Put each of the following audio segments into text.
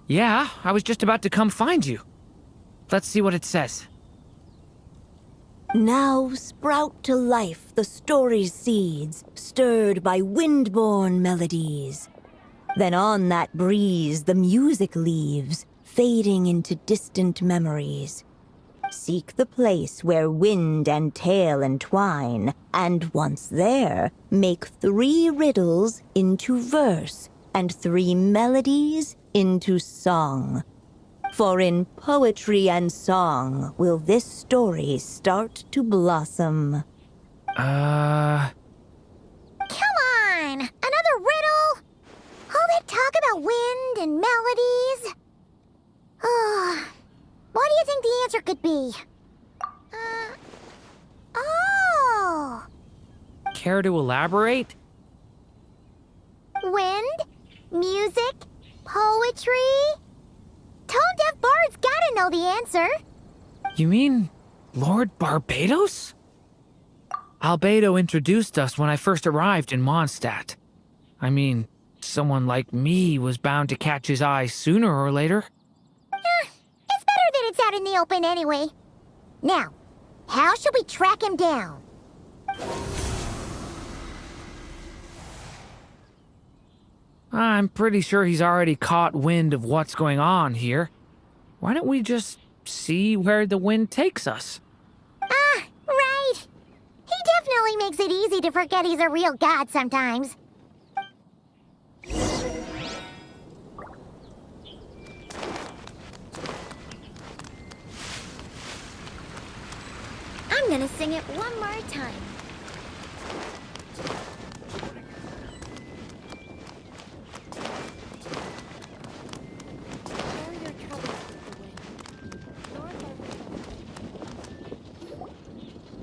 Yeah, I was just about to come find you. Let's see what it says. Now sprout to life the story's seeds, stirred by wind-born melodies. Then on that breeze the music leaves, fading into distant memories. Seek the place where wind and tale entwine, and once there, make 3 riddles into verse, and 3 melodies into song. For in poetry and song will this story start to blossom. Come on! Another riddle? All that talk about wind and melodies? What do you think the answer could be? Oh! Care to elaborate? Wind? Music? Poetry? Tone-deaf bards gotta know the answer. You mean Lord Barbados? Albedo introduced us when I first arrived in Mondstadt. I mean, someone like me was bound to catch his eye sooner or later. It's better that it's out in the open anyway. Now, how should we track him down? I'm pretty sure he's already caught wind of what's going on here. Why don't we just see where the wind takes us? Right. He definitely makes it easy to forget he's a real god sometimes. I'm gonna sing it one more time.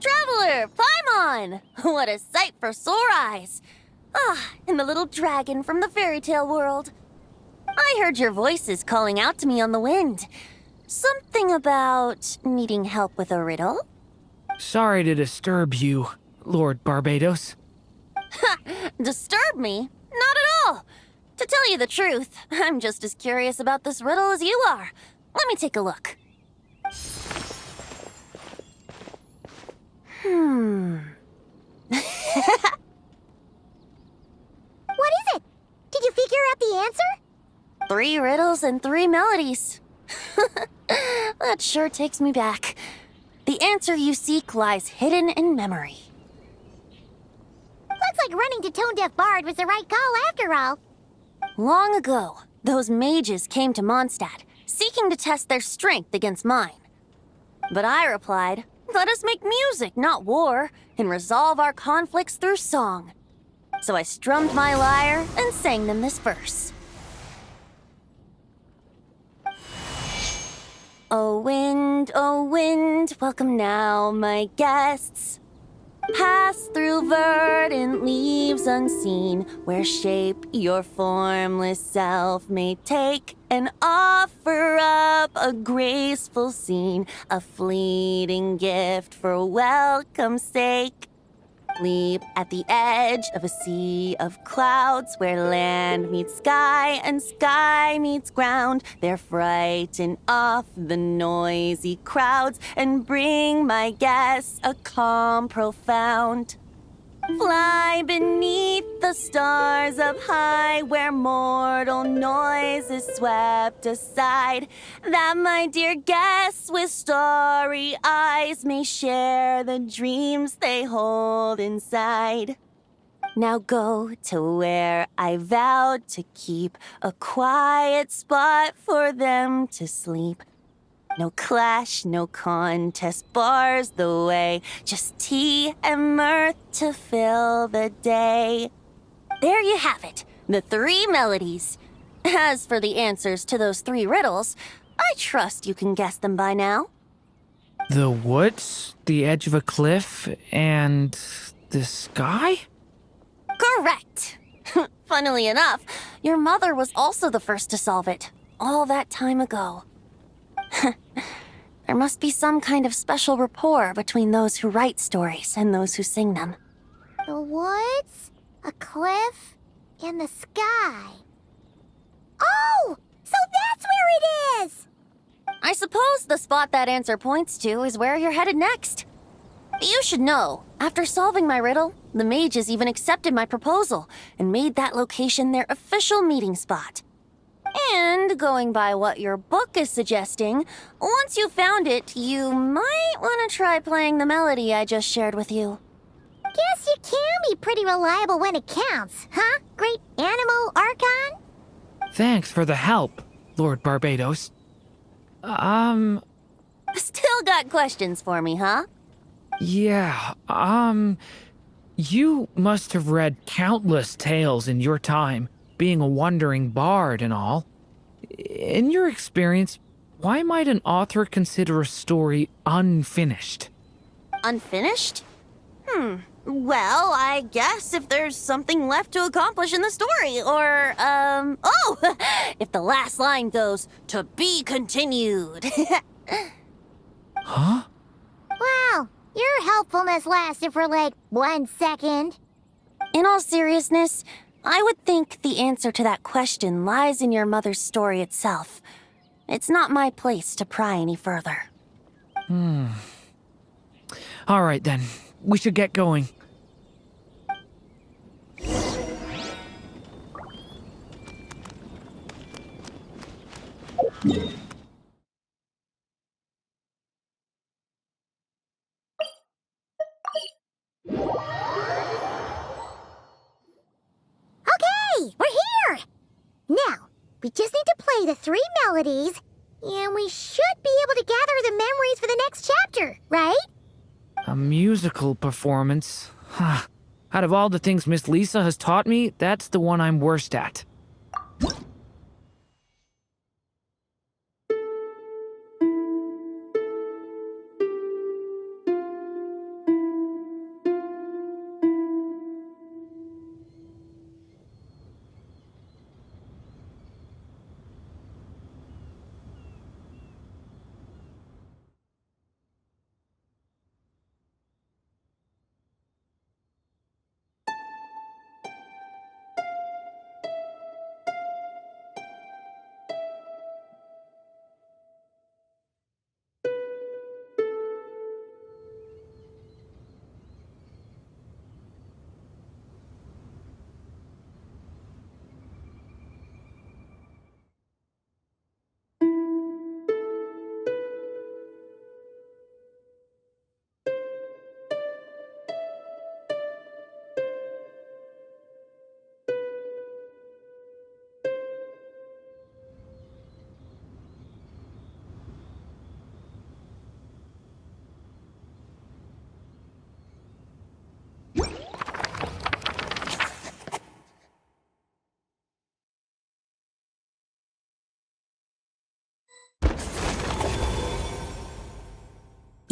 Traveler, Paimon! What a sight for sore eyes! And the little dragon from the fairy tale world. I heard your voices calling out to me on the wind. Something about needing help with a riddle? Sorry to disturb you, Lord Barbados. Disturb me? Not at all! To tell you the truth, I'm just as curious about this riddle as you are. Let me take a look. What is it? Did you figure out the answer? 3 riddles and 3 melodies. That sure takes me back. The answer you seek lies hidden in memory. Looks like running to Tone-Deaf Bard was the right call after all. Long ago, those mages came to Mondstadt, seeking to test their strength against mine. But I replied, let us make music, not war, and resolve our conflicts through song. So I strummed my lyre and sang them this verse. O wind, welcome now, my guests. Pass through verdant leaves unseen, where shape your formless self may take, and offer up a graceful scene, a fleeting gift for welcome's sake. Leap at the edge of a sea of clouds, where land meets sky and sky meets ground. There frighten off the noisy crowds and bring my guests a calm profound. Fly beneath the stars up high, where mortal noise is swept aside, that my dear guests with starry eyes may share the dreams they hold inside. Now go to where I vowed to keep a quiet spot for them to sleep. No clash, no contest bars the way, just tea and mirth to fill the day. There you have it, the 3 melodies. As for the answers to those 3 riddles, I trust you can guess them by now. The woods, the edge of a cliff, and the sky? Correct! Funnily enough, your mother was also the first to solve it, all that time ago. There must be some kind of special rapport between those who write stories and those who sing them. The woods, a cliff, and the sky. Oh! So that's where it is! I suppose the spot that answer points to is where you're headed next. You should know, after solving my riddle, the mages even accepted my proposal and made that location their official meeting spot. And going by what your book is suggesting, once you found it, you might want to try playing the melody I just shared with you. Guess you can be pretty reliable when it counts, huh? Great animal Archon? Thanks for the help, Lord Barbados. Still got questions for me, huh? Yeah, you must have read countless tales in your time, being a wandering bard and all. In your experience, why might an author consider a story unfinished? Unfinished? Well, I guess if there's something left to accomplish in the story, or, if the last line goes, "To be continued." Huh? Wow, your helpfulness lasted for like 1 second. In all seriousness, I would think the answer to that question lies in your mother's story itself. It's not my place to pry any further. All right then, we should get going. Okay, we're here! Now, we just need to play the 3 melodies, and we should be able to gather the memories for the next chapter, right? A musical performance? Huh. Out of all the things Miss Lisa has taught me, that's the one I'm worst at.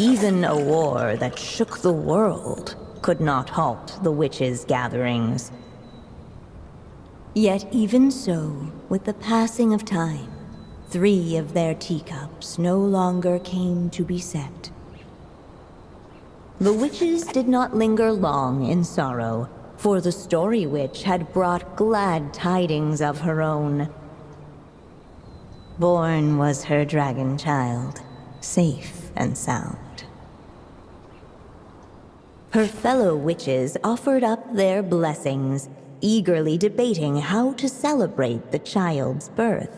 Even a war that shook the world could not halt the witches' gatherings. Yet even so, with the passing of time, 3 of their teacups no longer came to be set. The witches did not linger long in sorrow, for the Story Witch had brought glad tidings of her own. Born was her dragon child, safe and sound. Her fellow witches offered up their blessings, eagerly debating how to celebrate the child's birth.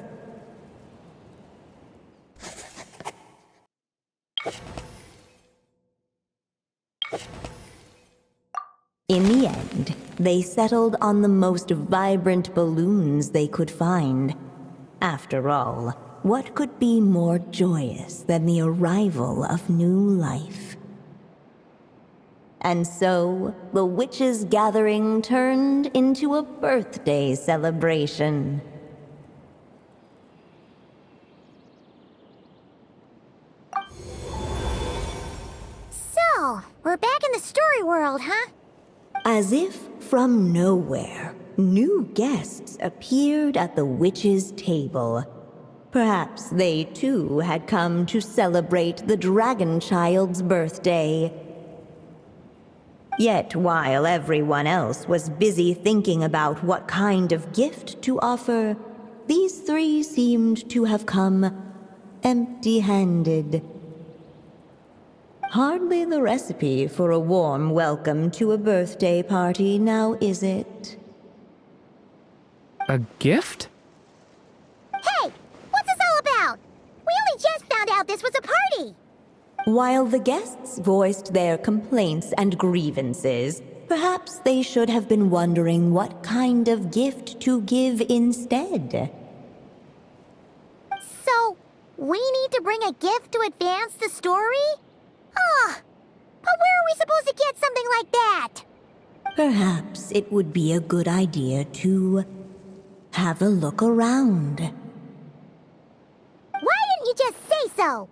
In the end, they settled on the most vibrant balloons they could find. After all, what could be more joyous than the arrival of new life? And so, the witches' gathering turned into a birthday celebration. So, we're back in the story world, huh? As if from nowhere, new guests appeared at the witches' table. Perhaps they too had come to celebrate the dragon child's birthday. Yet while everyone else was busy thinking about what kind of gift to offer, these three seemed to have come empty-handed. Hardly the recipe for a warm welcome to a birthday party, now is it? A gift? Hey, what's this all about? We only just found out this was a party. While the guests voiced their complaints and grievances, perhaps they should have been wondering what kind of gift to give instead. So, we need to bring a gift to advance the story? But where are we supposed to get something like that? Perhaps it would be a good idea to have a look around. Why didn't you just say so?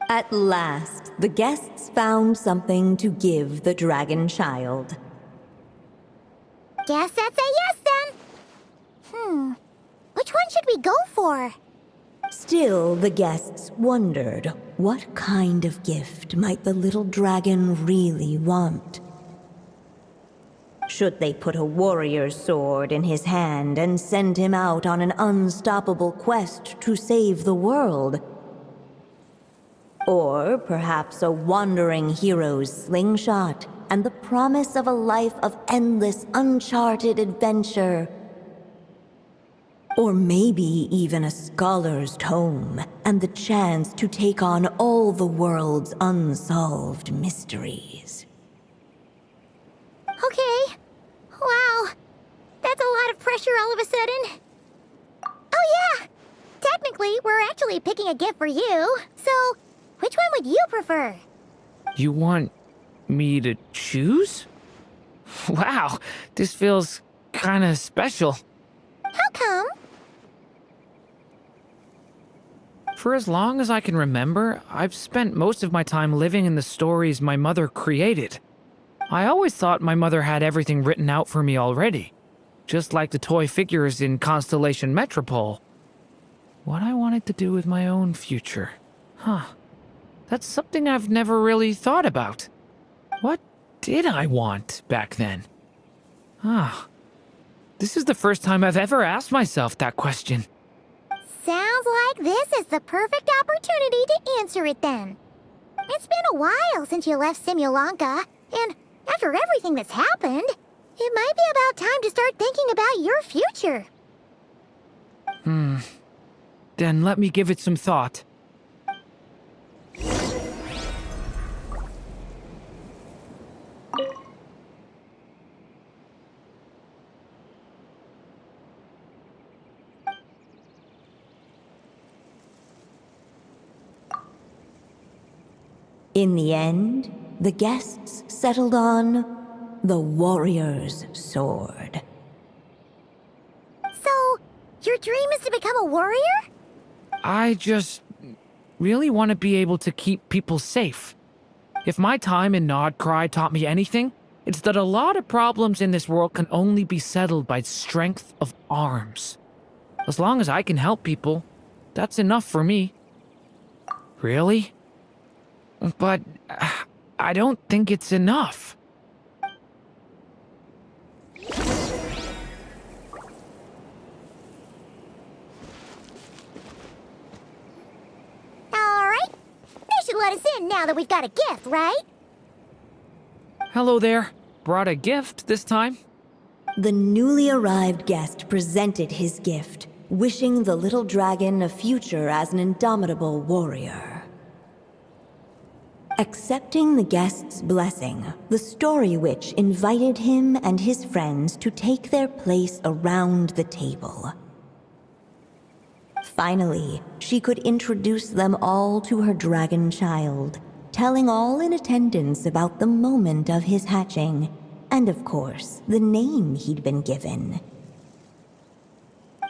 At last, the guests found something to give the dragon child. Guess that's a yes then. Which one should we go for? Still, the guests wondered, what kind of gift might the little dragon really want? Should they put a warrior's sword in his hand and send him out on an unstoppable quest to save the world? Or perhaps a wandering hero's slingshot and the promise of a life of endless, uncharted adventure? Or maybe even a scholar's tome and the chance to take on all the world's unsolved mysteries. Okay. Wow. That's a lot of pressure all of a sudden. Oh yeah! Technically, we're actually picking a gift for you, so which one would you prefer? You want me to choose? Wow, this feels kinda special. How come? For as long as I can remember, I've spent most of my time living in the stories my mother created. I always thought my mother had everything written out for me already, just like the toy figures in Constellation Metropole. What I wanted to do with my own future. That's something I've never really thought about. What did I want back then? This is the first time I've ever asked myself that question. Sounds like this is the perfect opportunity to answer it then. It's been a while since you left Simulanka, and after everything that's happened, it might be about time to start thinking about your future. Then let me give it some thought. In the end, the guests settled on the warrior's sword. So, your dream is to become a warrior? I just really want to be able to keep people safe. If my time in Nodcry taught me anything, it's that a lot of problems in this world can only be settled by strength of arms. As long as I can help people, that's enough for me. Really? But I don't think it's enough. Alright. They should let us in now that we've got a gift, right? Hello there. Brought a gift this time? The newly arrived guest presented his gift, wishing the little dragon a future as an indomitable warrior. Accepting the guest's blessing, the Story Witch invited him and his friends to take their place around the table. Finally, she could introduce them all to her dragon child, telling all in attendance about the moment of his hatching, and of course, the name he'd been given.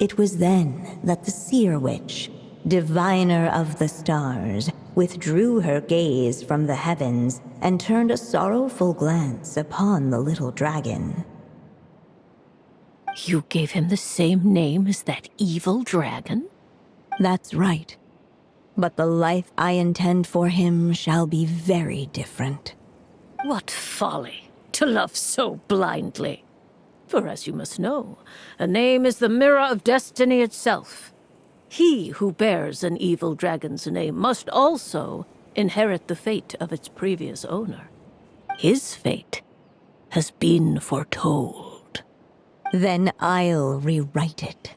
It was then that the seer witch, diviner of the stars, withdrew her gaze from the heavens and turned a sorrowful glance upon the little dragon. You gave him the same name as that evil dragon? That's right. But the life I intend for him shall be very different. What folly, to love so blindly. For as you must know, a name is the mirror of destiny itself. He who bears an evil dragon's name must also inherit the fate of its previous owner. His fate has been foretold. Then I'll rewrite it.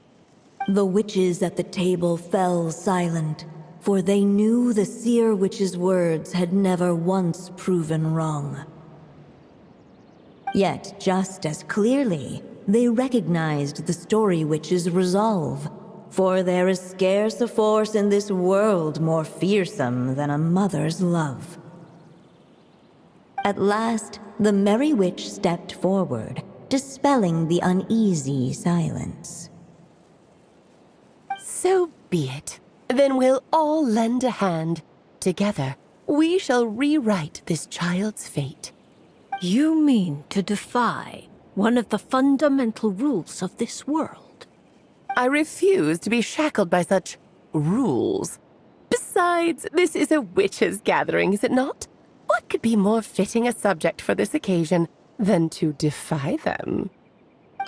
The witches at the table fell silent, for they knew the seer witch's words had never once proven wrong. Yet, just as clearly, they recognized the story witch's resolve, for there is scarce a force in this world more fearsome than a mother's love. At last, the merry witch stepped forward, dispelling the uneasy silence. So be it. Then we'll all lend a hand. Together, we shall rewrite this child's fate. You mean to defy one of the fundamental rules of this world? I refuse to be shackled by such rules. Besides, this is a witches' gathering, is it not? What could be more fitting a subject for this occasion than to defy them?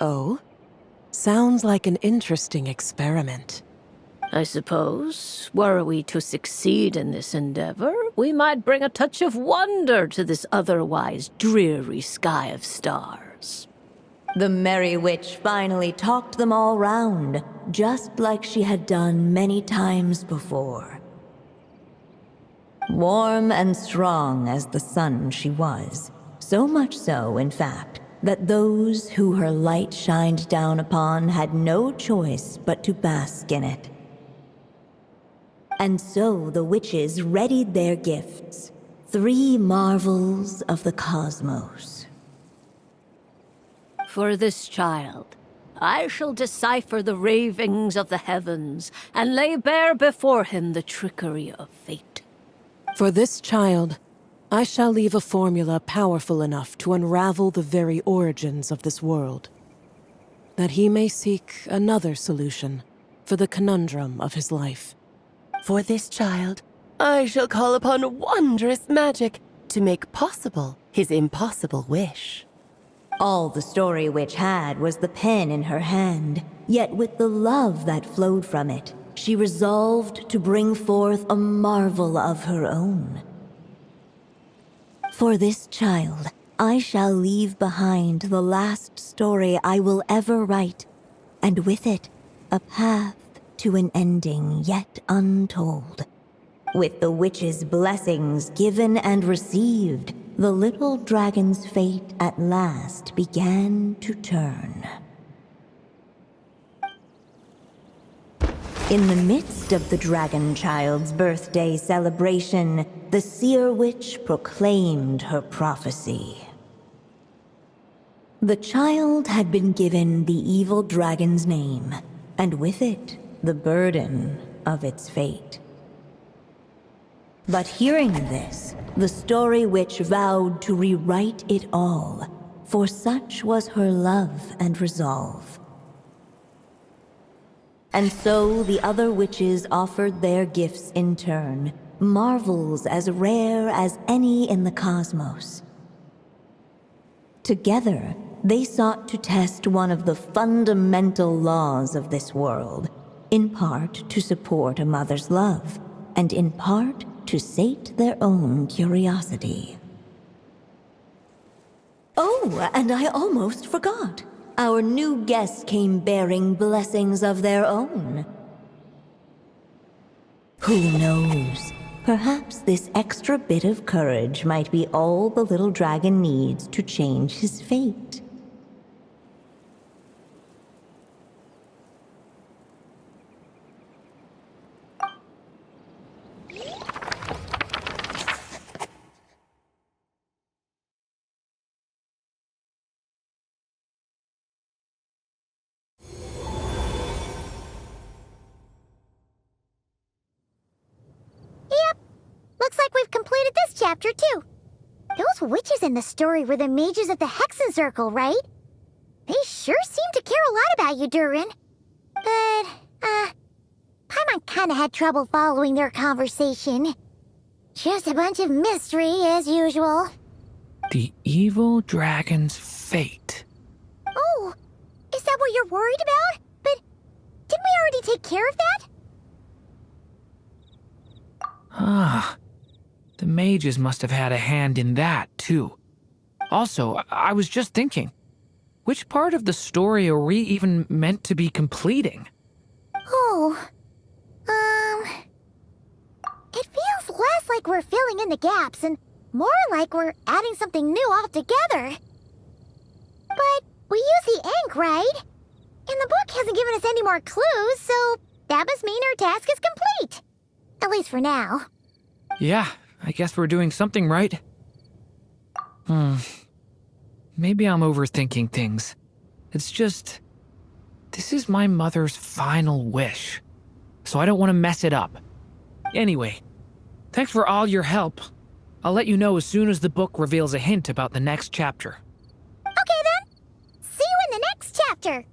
Oh? Sounds like an interesting experiment. I suppose, were we to succeed in this endeavor, we might bring a touch of wonder to this otherwise dreary sky of stars. The merry witch finally talked them all round, just like she had done many times before. Warm and strong as the sun she was, so much so, in fact, that those who her light shined down upon had no choice but to bask in it. And so the witches readied their gifts, 3 marvels of the cosmos. For this child, I shall decipher the ravings of the heavens and lay bare before him the trickery of fate. For this child, I shall leave a formula powerful enough to unravel the very origins of this world, that he may seek another solution for the conundrum of his life. For this child, I shall call upon wondrous magic to make possible his impossible wish. All the story witch had was the pen in her hand, yet with the love that flowed from it, she resolved to bring forth a marvel of her own. For this child, I shall leave behind the last story I will ever write, and with it, a path to an ending yet untold. With the witch's blessings given and received, the little dragon's fate at last began to turn. In the midst of the dragon child's birthday celebration, the seer witch proclaimed her prophecy. The child had been given the evil dragon's name, and with it, the burden of its fate. But hearing this, the story witch vowed to rewrite it all, for such was her love and resolve. And so the other witches offered their gifts in turn, marvels as rare as any in the cosmos. Together, they sought to test one of the fundamental laws of this world, in part to support a mother's love, and in part to sate their own curiosity. Oh, and I almost forgot. Our new guests came bearing blessings of their own. Who knows? Perhaps this extra bit of courage might be all the little dragon needs to change his fate. completed this chapter, too. Those witches in the story were the mages of the Hexen Circle, right? They sure seem to care a lot about you, Durin. But, Paimon kinda had trouble following their conversation. Just a bunch of mystery, as usual. The evil dragon's fate. Oh, is that what you're worried about? But didn't we already take care of that? Ah, the mages must have had a hand in that, too. Also, I was just thinking, which part of the story are we even meant to be completing? Oh, it feels less like we're filling in the gaps and more like we're adding something new altogether. But we use the ink, right? And the book hasn't given us any more clues, so that must mean our task is complete. At least for now. Yeah, I guess we're doing something right. Maybe I'm overthinking things. It's just, this is my mother's final wish, so I don't want to mess it up. Anyway, thanks for all your help. I'll let you know as soon as the book reveals a hint about the next chapter. Okay then. See you in the next chapter.